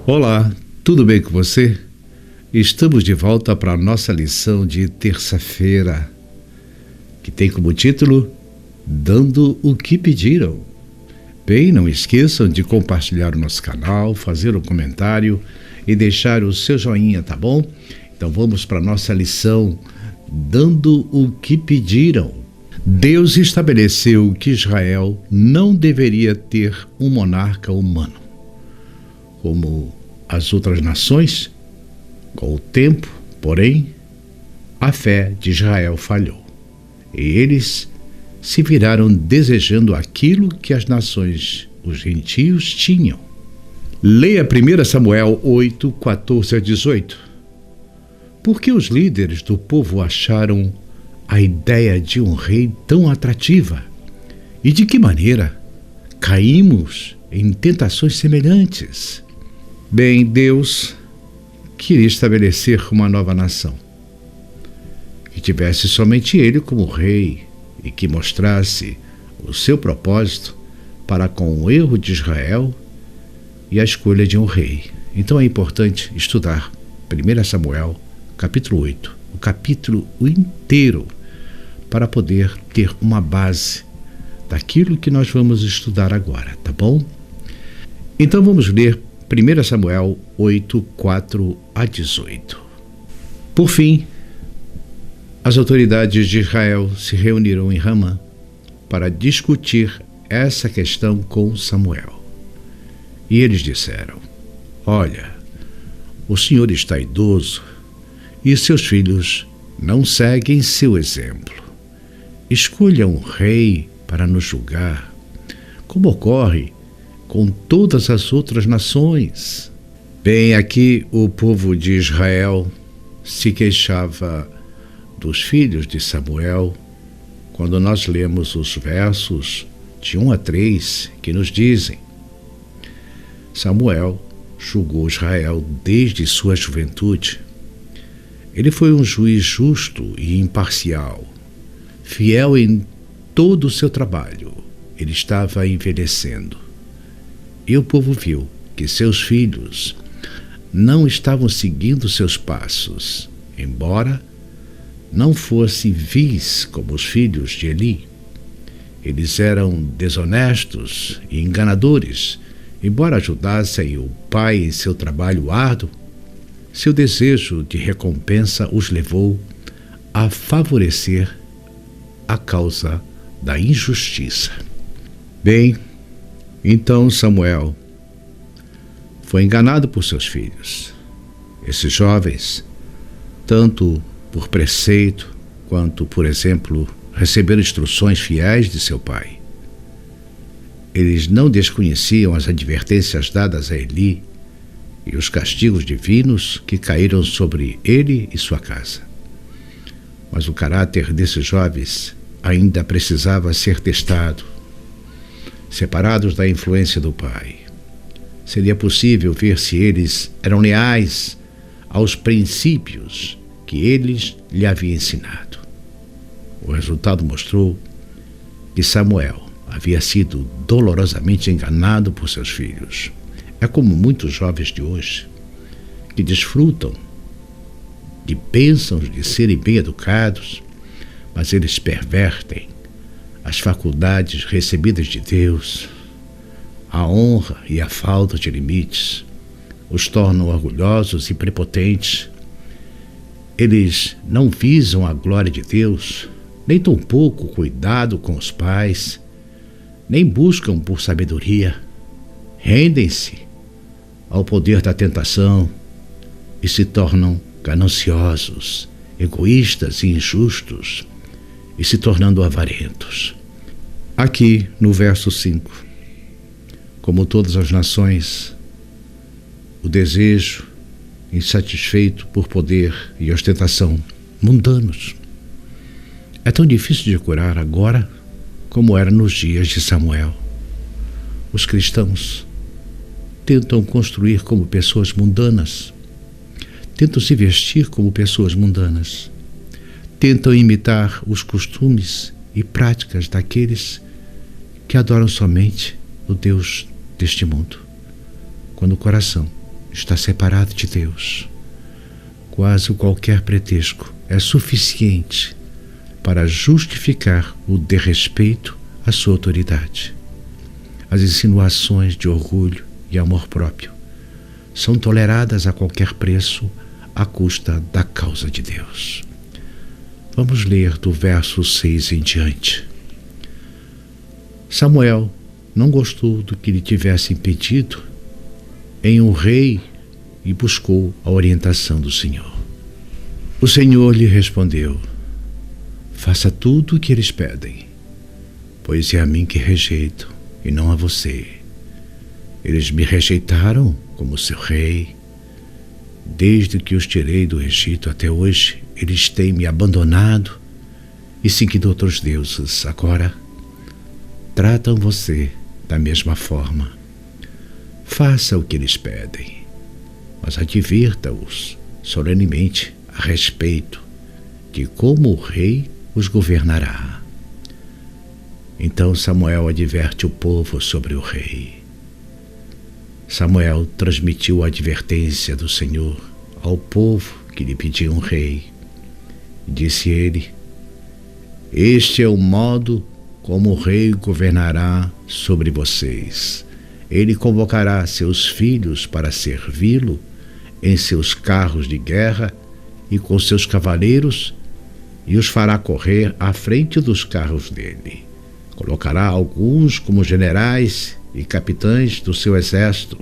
Olá, tudo bem com você? Estamos de volta para a nossa lição de terça-feira, que tem como título Dando o que Pediram. Bem, não esqueçam de compartilhar o nosso canal, fazer um comentário e deixar o seu joinha, tá bom? Então vamos para a nossa lição Dando o que Pediram. Deus estabeleceu que Israel não deveria ter um monarca humano. Como as outras nações, com o tempo, porém, a fé de Israel falhou. E eles se viraram desejando aquilo que as nações, os gentios, tinham. Leia 1 Samuel 8, 14 a 18. Por que os líderes do povo acharam a ideia de um rei tão atrativa? E de que maneira caímos em tentações semelhantes? Bem, Deus queria estabelecer uma nova nação, que tivesse somente Ele como rei e que mostrasse o seu propósito para com o erro de Israel e a escolha de um rei. Então é importante estudar 1 Samuel, capítulo 8, o capítulo inteiro, para poder ter uma base daquilo que nós vamos estudar agora, tá bom? Então vamos ler 1 Samuel 8, 4 a 18. Por fim, as autoridades de Israel se reuniram em Ramá para discutir essa questão com Samuel. E eles disseram: Olha, o Senhor está idoso e seus filhos não seguem seu exemplo. Escolha um rei para nos julgar, como ocorre com todas as outras nações. Bem, aqui o povo de Israel se queixava dos filhos de Samuel, quando nós lemos os versos de 1 a 3, que nos dizem: Samuel julgou Israel desde sua juventude. Ele foi um juiz justo e imparcial, fiel em todo o seu trabalho. Ele estava envelhecendo. E o povo viu que seus filhos não estavam seguindo seus passos, embora não fossem vis como os filhos de Eli. Eles eram desonestos e enganadores, embora ajudassem o pai em seu trabalho árduo. Seu desejo de recompensa os levou a favorecer a causa da injustiça. Bem, então Samuel foi enganado por seus filhos. Esses jovens, tanto por preceito quanto, por exemplo, receberam instruções fiéis de seu pai. Eles não desconheciam as advertências dadas a Eli e os castigos divinos que caíram sobre ele e sua casa. Mas o caráter desses jovens ainda precisava ser testado. Separados da influência do pai, seria possível ver se eles eram leais aos princípios que eles lhe haviam ensinado. O resultado mostrou que Samuel havia sido dolorosamente enganado por seus filhos. É como muitos jovens de hoje, que desfrutam de bênçãos de serem bem educados, mas eles pervertem as faculdades recebidas de Deus. A honra e a falta de limites os tornam orgulhosos e prepotentes. Eles não visam a glória de Deus, nem tampouco cuidado com os pais, nem buscam por sabedoria. Rendem-se ao poder da tentação e se tornam gananciosos, egoístas e injustos, e se tornando avarentos. Aqui no verso 5, como todas as nações, o desejo insatisfeito por poder e ostentação mundanos é tão difícil de curar agora como era nos dias de Samuel. Os cristãos tentam construir como pessoas mundanas, tentam se vestir como pessoas mundanas, tentam imitar os costumes e práticas daqueles que adoram somente o Deus deste mundo, quando o coração está separado de Deus. Quase qualquer pretexto é suficiente para justificar o desrespeito à sua autoridade. As insinuações de orgulho e amor próprio são toleradas a qualquer preço à custa da causa de Deus. Vamos ler do verso 6 em diante. Samuel não gostou do que lhe tivessem pedido em um rei e buscou a orientação do Senhor. O Senhor lhe respondeu: faça tudo o que eles pedem, pois é a mim que rejeitam e não a você. Eles me rejeitaram como seu rei. Desde que os tirei do Egito até hoje, eles têm me abandonado e seguido outros deuses. Agora, tratam você da mesma forma. Faça o que eles pedem, mas advirta-os solenemente a respeito de como o rei os governará. Então Samuel adverte o povo sobre o rei. Samuel transmitiu a advertência do Senhor ao povo que lhe pedia um rei. Disse ele: este é o modo como o rei governará sobre vocês. Ele convocará seus filhos para servi-lo em seus carros de guerra e com seus cavaleiros, e os fará correr à frente dos carros dele. Colocará alguns como generais e capitães do seu exército.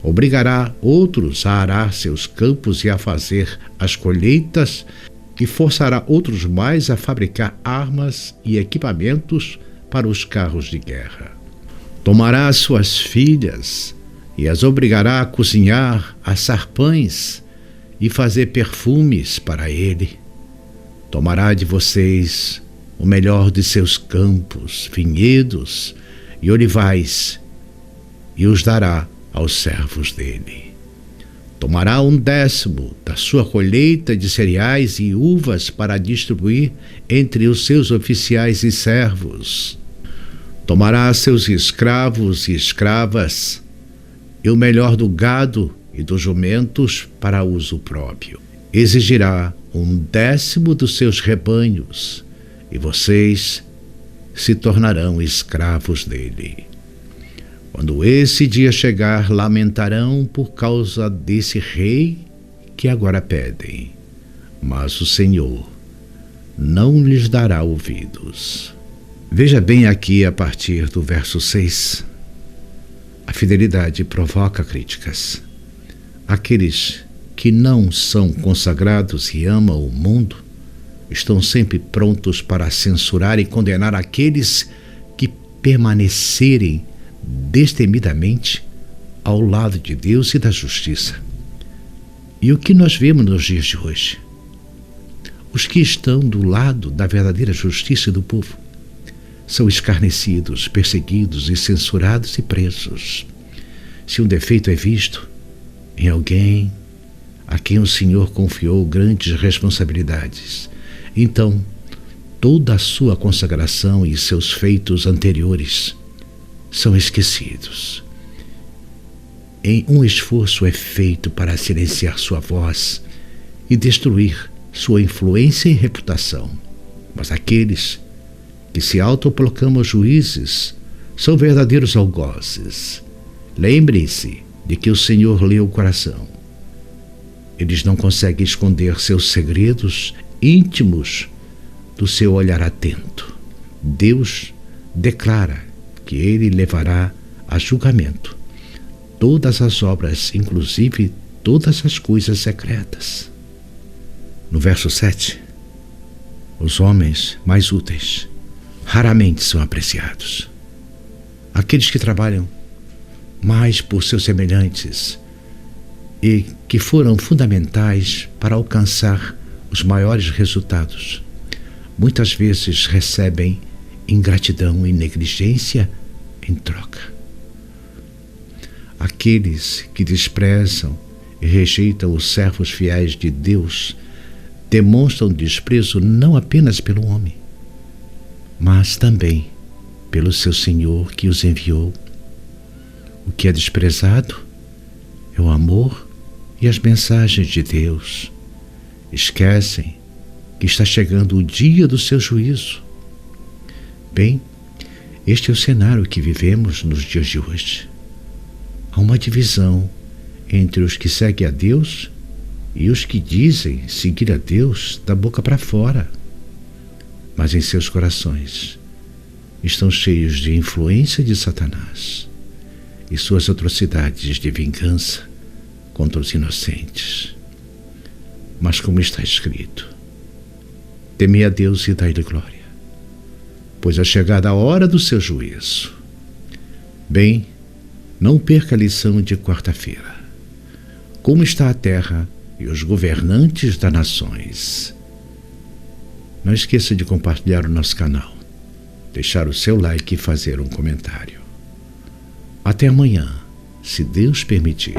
Obrigará outros a arar seus campos e a fazer as colheitas, e forçará outros mais a fabricar armas e equipamentos para os carros de guerra. Tomará suas filhas e as obrigará a cozinhar, assar pães e fazer perfumes para ele. Tomará de vocês o melhor de seus campos, vinhedos e olivais, e os dará aos servos dele. Tomará 1/10 da sua colheita de cereais e uvas para distribuir entre os seus oficiais e servos. Tomará seus escravos e escravas e o melhor do gado e dos jumentos para uso próprio. Exigirá 1/10 dos seus rebanhos, e vocês se tornarão escravos dele. Quando esse dia chegar, lamentarão por causa desse rei que agora pedem, mas o Senhor não lhes dará ouvidos. Veja bem aqui a partir do verso 6. A fidelidade provoca críticas. Aqueles que não são consagrados e amam o mundo estão sempre prontos para censurar e condenar aqueles que permanecerem destemidamente ao lado de Deus e da justiça. E o que nós vemos nos dias de hoje? Os que estão do lado da verdadeira justiça do povo são escarnecidos, perseguidos e censurados e presos. Se um defeito é visto em alguém a quem o Senhor confiou grandes responsabilidades, então toda a sua consagração e seus feitos anteriores são esquecidos. Em um esforço é feito para silenciar sua voz e destruir sua influência e reputação. Mas aqueles que se autoproclamam juízes são verdadeiros algozes. Lembrem-se de que o Senhor lê o coração. Eles não conseguem esconder seus segredos íntimos do seu olhar atento. Deus declara que ele levará a julgamento todas as obras, inclusive todas as coisas secretas. No verso 7, os homens mais úteis raramente são apreciados. Aqueles que trabalham mais por seus semelhantes e que foram fundamentais para alcançar os maiores resultados, muitas vezes recebem ingratidão e negligência em troca. Aqueles que desprezam e rejeitam os servos fiéis de Deus demonstram desprezo não apenas pelo homem, mas também pelo seu Senhor que os enviou. O que é desprezado é o amor e as mensagens de Deus. Esquecem que está chegando o dia do seu juízo. Bem, este é o cenário que vivemos nos dias de hoje. Há uma divisão entre os que seguem a Deus e os que dizem seguir a Deus da boca para fora, mas em seus corações estão cheios de influência de Satanás e suas atrocidades de vingança contra os inocentes. Mas como está escrito, temei a Deus e dai-lhe glória, pois é chegada a hora do seu juízo. Bem, não perca a lição de quarta-feira. Como está a terra e os governantes das nações. Não esqueça de compartilhar o nosso canal, deixar o seu like e fazer um comentário. Até amanhã, se Deus permitir.